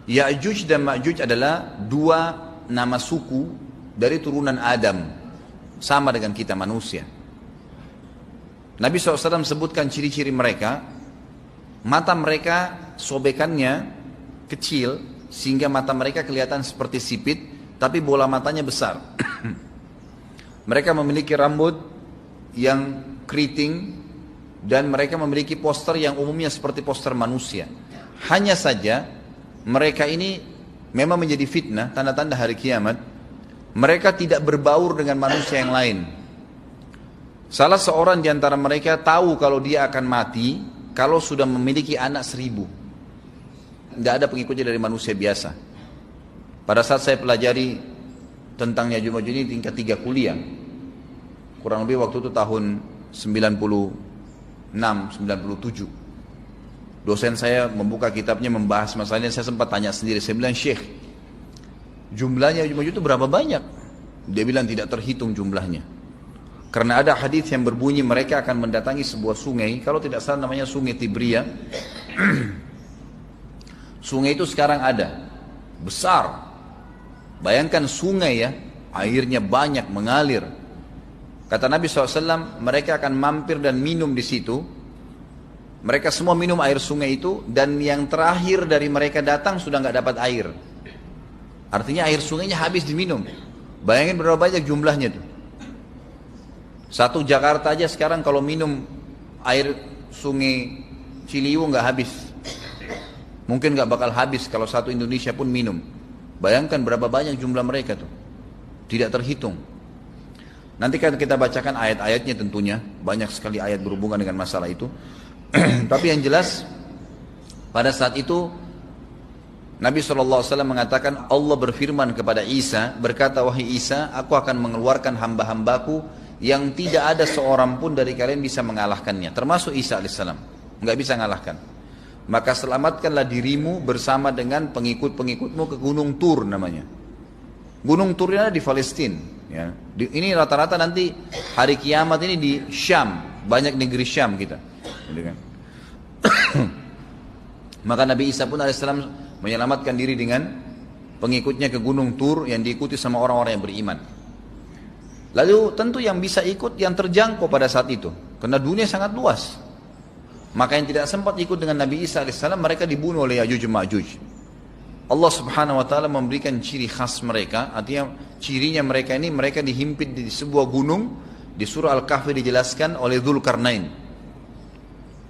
Ya'juj dan Ma'juj adalah dua nama suku dari turunan Adam, sama dengan kita manusia. Nabi SAW sebutkan ciri-ciri mereka. Mata mereka sobekannya kecil sehingga mata mereka kelihatan seperti sipit, tapi bola matanya besar. Mereka memiliki rambut yang keriting dan mereka memiliki poster yang umumnya seperti poster manusia. Hanya saja mereka ini memang menjadi fitnah, tanda-tanda hari kiamat. Mereka tidak berbaur dengan manusia yang lain. Salah seorang di antara mereka tahu kalau dia akan mati kalau sudah memiliki anak 1000. Tidak ada pengikutnya dari manusia biasa. Pada saat saya pelajari tentang Ya'juj Ma'juj ini tingkat 3 kuliah, kurang lebih waktu itu tahun 96, 97. Dosen saya membuka kitabnya membahas masalah ini. Saya sempat tanya sendiri, saya bilang, Syekh, jumlahnya Ya'juj Ma'juj itu berapa banyak? Dia bilang tidak terhitung jumlahnya. Karena ada hadis yang berbunyi mereka akan mendatangi sebuah sungai, kalau tidak salah namanya Sungai Tibria. Sungai itu sekarang ada, besar. Bayangkan sungai ya, airnya banyak mengalir. Kata Nabi SAW, mereka akan mampir dan minum di situ. Mereka semua minum air sungai itu, dan yang terakhir dari mereka datang sudah nggak dapat air. Artinya air sungainya habis diminum. Bayangin berapa banyak jumlahnya tuh. Satu Jakarta aja sekarang kalau minum air sungai Ciliwung nggak habis. Mungkin nggak bakal habis kalau satu Indonesia pun minum. Bayangkan berapa banyak jumlah mereka tuh. Tidak terhitung. Nanti kan kita bacakan ayat-ayatnya tentunya. Banyak sekali ayat berhubungan dengan masalah itu. Tapi yang jelas pada saat itu Nabi SAW mengatakan, Allah berfirman kepada Isa, berkata, wahai Isa, aku akan mengeluarkan hamba-hambaku yang tidak ada seorang pun dari kalian bisa mengalahkannya, termasuk Isa alaihissalam, nggak bisa mengalahkan. Maka selamatkanlah dirimu bersama dengan pengikut-pengikutmu ke Gunung Tur namanya. Gunung Tur ini ada di Palestina. Ya. Ini rata-rata nanti hari kiamat ini di Syam, banyak negeri Syam kita. Maka Nabi Isa pun alaihissalam menyelamatkan diri dengan pengikutnya ke Gunung Tur yang diikuti sama orang-orang yang beriman. Lalu tentu yang bisa ikut yang terjangkau pada saat itu, karena dunia sangat luas. Maka yang tidak sempat ikut dengan Nabi Isa AS, mereka dibunuh oleh Ya'juj Ma'juj. Allah Subhanahu Wa Taala memberikan ciri khas mereka, artinya cirinya mereka ini, mereka dihimpit di sebuah gunung. Di surah Al-Kahfi dijelaskan oleh Dzulkarnain.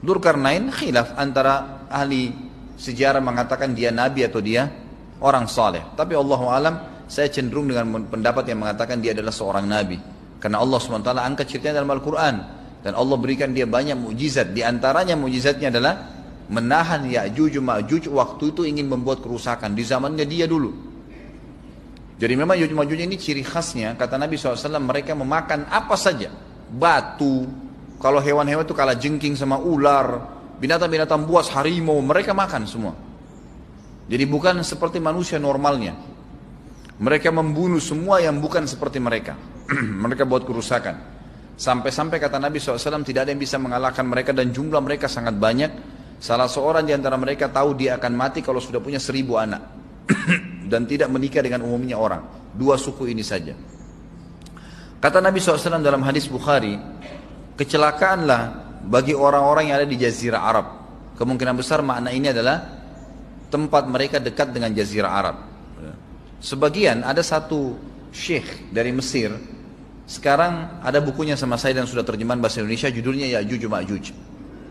Dzulkarnain khilaf antara ahli sejarah mengatakan dia nabi atau dia orang saleh. Tapi Allahu alam, saya cenderung dengan pendapat yang mengatakan dia adalah seorang nabi. Karena Allah SWT angkat ceritanya dalam Al-Quran. Dan Allah berikan dia banyak mukjizat. Di antaranya mukjizatnya adalah menahan Ya'juj Ma'juj waktu itu ingin membuat kerusakan. Di zamannya dia dulu. Jadi memang Ya'juj Ma'juj ini ciri khasnya, kata Nabi SAW, mereka memakan apa saja. Batu. Kalau hewan-hewan itu kalah jengking sama ular. Binatang-binatang buas, harimau, mereka makan semua. Jadi bukan seperti manusia normalnya. Mereka membunuh semua yang bukan seperti mereka. Mereka buat kerusakan. Sampai-sampai kata Nabi SAW tidak ada yang bisa mengalahkan mereka dan jumlah mereka sangat banyak. Salah seorang di antara mereka tahu dia akan mati kalau sudah punya 1000 anak. Dan tidak menikah dengan umumnya orang. 2 suku ini saja. Kata Nabi SAW dalam hadis Bukhari, kecelakaanlah bagi orang-orang yang ada di Jazirah Arab. Kemungkinan besar makna ini adalah tempat mereka dekat dengan Jazirah Arab. Sebagian, ada satu syekh dari Mesir. Sekarang ada bukunya sama saya dan sudah terjemahan bahasa Indonesia, judulnya Ya'juj Ma'juj.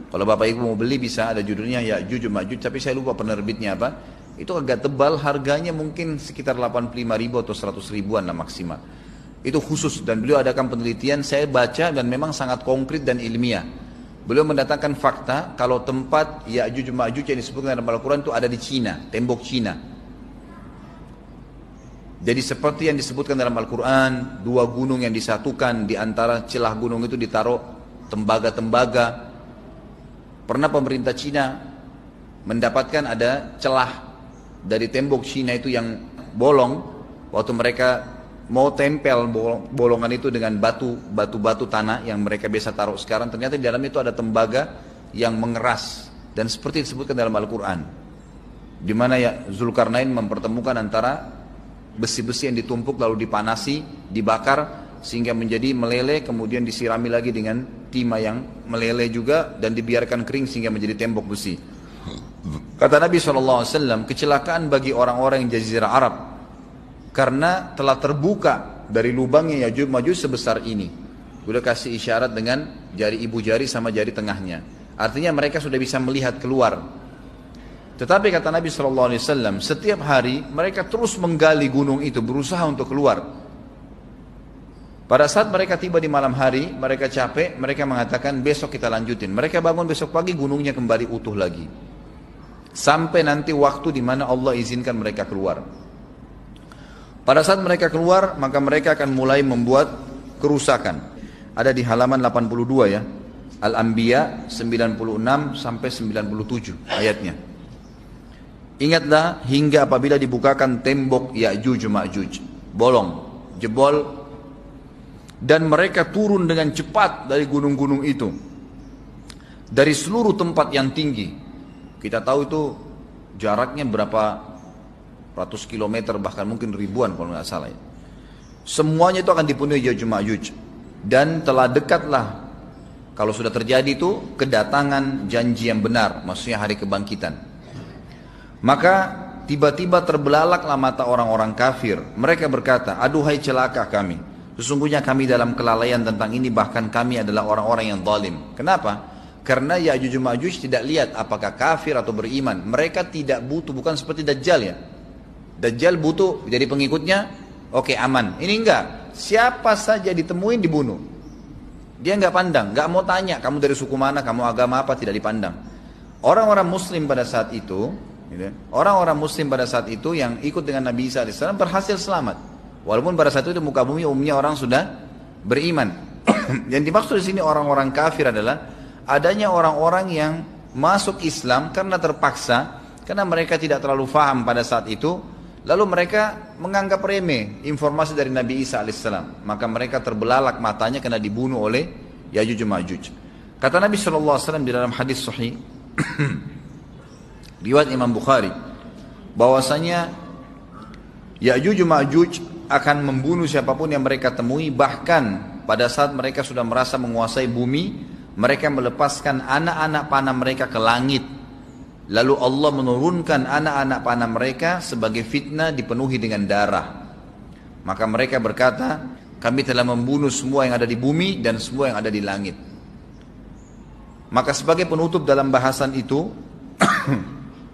Kalau Bapak Ibu mau beli bisa, ada judulnya Ya'juj Ma'juj, tapi saya lupa penerbitnya apa. Itu agak tebal, harganya mungkin sekitar 85.000 atau 100 ribuan lah maksimal. Itu khusus, dan beliau adakan penelitian, saya baca dan memang sangat konkret dan ilmiah. Beliau mendatangkan fakta kalau tempat Ya'juj Ma'juj yang disebutkan dalam Al-Quran itu ada di Cina, tembok Cina. Jadi seperti yang disebutkan dalam Al-Quran, 2 gunung yang disatukan, di antara celah gunung itu ditaruh tembaga-tembaga. Pernah pemerintah Cina mendapatkan ada celah dari tembok Cina itu yang bolong, waktu mereka mau tempel bolongan itu dengan batu-batu tanah yang mereka biasa taruh sekarang, ternyata di dalam itu ada tembaga yang mengeras, dan seperti disebutkan dalam Al-Quran. di mana ya Zulkarnain mempertemukan antara besi-besi yang ditumpuk lalu dipanasi, dibakar sehingga menjadi meleleh, kemudian disirami lagi dengan timah yang meleleh juga dan dibiarkan kering sehingga menjadi tembok besi. Kata Nabi SAW, kecelakaan bagi orang-orang yang Jazirah Arab karena telah terbuka dari lubangnya Yajuj Majuj sebesar ini. Sudah kasih isyarat dengan jari ibu jari sama jari tengahnya. Artinya mereka sudah bisa melihat keluar. Tetapi kata Nabi SAW, setiap hari mereka terus menggali gunung itu, berusaha untuk keluar. Pada saat mereka tiba di malam hari, mereka capek, mereka mengatakan besok kita lanjutin. Mereka bangun besok pagi, gunungnya kembali utuh lagi. Sampai nanti waktu di mana Allah izinkan mereka keluar. Pada saat mereka keluar, maka mereka akan mulai membuat kerusakan. Ada di halaman 82 ya. Al-Anbiya 96 sampai 97 ayatnya. Ingatlah hingga apabila dibukakan tembok Ya'juj Ma'juj, bolong, jebol, dan mereka turun dengan cepat dari gunung-gunung itu, dari seluruh tempat yang tinggi. Kita tahu itu jaraknya berapa ratus kilometer, bahkan mungkin ribuan kalau nggak salah. Semuanya itu akan dipenuhi Ya'juj Ma'juj, dan telah dekatlah, kalau sudah terjadi itu, kedatangan janji yang benar, maksudnya hari kebangkitan. Maka tiba-tiba terbelalaklah mata orang-orang kafir. Mereka berkata, aduhai celaka kami, sesungguhnya kami dalam kelalaian tentang ini, bahkan kami adalah orang-orang yang zalim. Kenapa? Karena Ya'juj Ma'juj tidak lihat apakah kafir atau beriman. Mereka tidak butuh, bukan seperti Dajjal ya. Dajjal butuh jadi pengikutnya, oke, aman. Ini enggak, siapa saja ditemuin dibunuh. Dia enggak pandang, enggak mau tanya kamu dari suku mana, kamu agama apa, tidak dipandang. Orang-orang muslim pada saat itu, orang-orang muslim pada saat itu yang ikut dengan Nabi Isa AS berhasil selamat. Walaupun pada saat itu di muka bumi umumnya orang sudah beriman. Yang dimaksud di sini orang-orang kafir adalah adanya orang-orang yang masuk Islam karena terpaksa, karena mereka tidak terlalu faham pada saat itu, lalu mereka menganggap remeh informasi dari Nabi Isa AS. Maka mereka terbelalak matanya karena dibunuh oleh Ya'juj Ma'juj. Kata Nabi SAW di dalam hadis sahih riwayat Imam Bukhari, bahwasanya Ya'juj Ma'juj akan membunuh siapapun yang mereka temui. Bahkan pada saat mereka sudah merasa menguasai bumi, mereka melepaskan anak-anak panah mereka ke langit. Lalu Allah menurunkan anak-anak panah mereka sebagai fitnah dipenuhi dengan darah. Maka mereka berkata, kami telah membunuh semua yang ada di bumi dan semua yang ada di langit. Maka sebagai penutup dalam bahasan itu,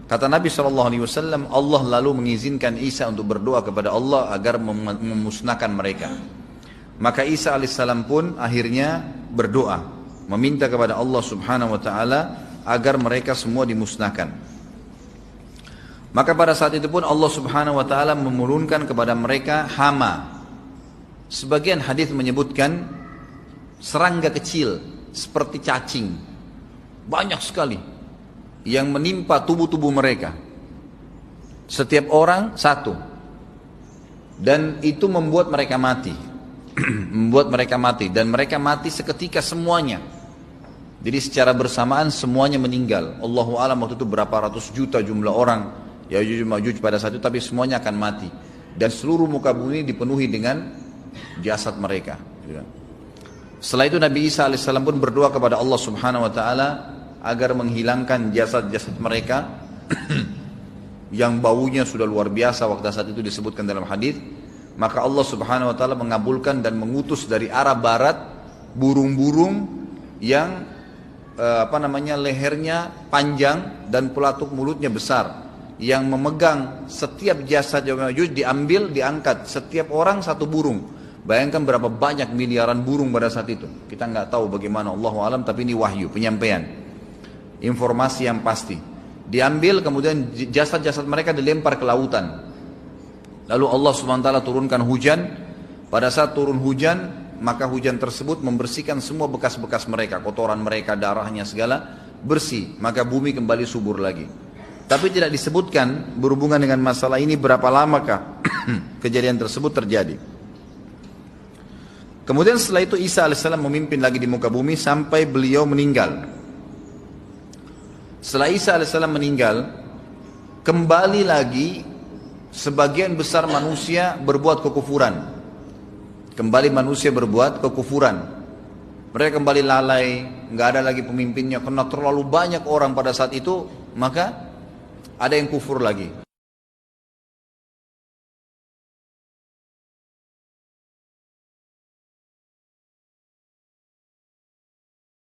kata Nabi SAW, Allah lalu mengizinkan Isa untuk berdoa kepada Allah agar memusnahkan mereka. Maka Isa AS pun akhirnya berdoa, meminta kepada Allah Subhanahu Wa Taala agar mereka semua dimusnahkan. Maka pada saat itu pun Allah Subhanahu Wa Taala menurunkan kepada mereka hama. Sebagian hadis menyebutkan serangga kecil seperti cacing, banyak sekali yang menimpa tubuh-tubuh mereka. Setiap orang satu. Dan itu membuat mereka mati. Membuat mereka mati. Dan mereka mati seketika semuanya. Jadi secara bersamaan semuanya meninggal. Allahu a'lam waktu itu berapa ratus juta jumlah orang Ya'juj Ma'juj pada saat itu, tapi semuanya akan mati. Dan seluruh muka bumi dipenuhi dengan jasad mereka. Setelah itu Nabi Isa AS pun berdoa kepada Allah Subhanahu Wa Taala agar menghilangkan jasad-jasad mereka yang baunya sudah luar biasa waktu saat itu disebutkan dalam hadis. Maka Allah Subhanahu Wa Taala mengabulkan dan mengutus dari arah barat burung-burung yang lehernya panjang dan pelatuk mulutnya besar, yang memegang setiap jasad Ya'juj diambil, diangkat setiap orang satu burung. Bayangkan berapa banyak miliaran burung pada saat itu. Kita nggak tahu bagaimana, Allahu a'lam, tapi ini wahyu, penyampaian informasi yang pasti. Diambil, kemudian jasad-jasad mereka dilempar ke lautan. Lalu Allah SWT turunkan hujan. Pada saat turun hujan, maka hujan tersebut membersihkan semua bekas-bekas mereka, kotoran mereka, darahnya segala bersih. Maka bumi kembali subur lagi. Tapi tidak disebutkan berhubungan dengan masalah ini berapa lamakah kejadian tersebut terjadi. Kemudian setelah itu Isa AS memimpin lagi di muka bumi sampai beliau meninggal. Setelah Isa AS meninggal, kembali lagi sebagian besar manusia berbuat kekufuran. Kembali manusia berbuat kekufuran. Mereka kembali lalai, nggak ada lagi pemimpinnya karena terlalu banyak orang pada saat itu, maka ada yang kufur lagi.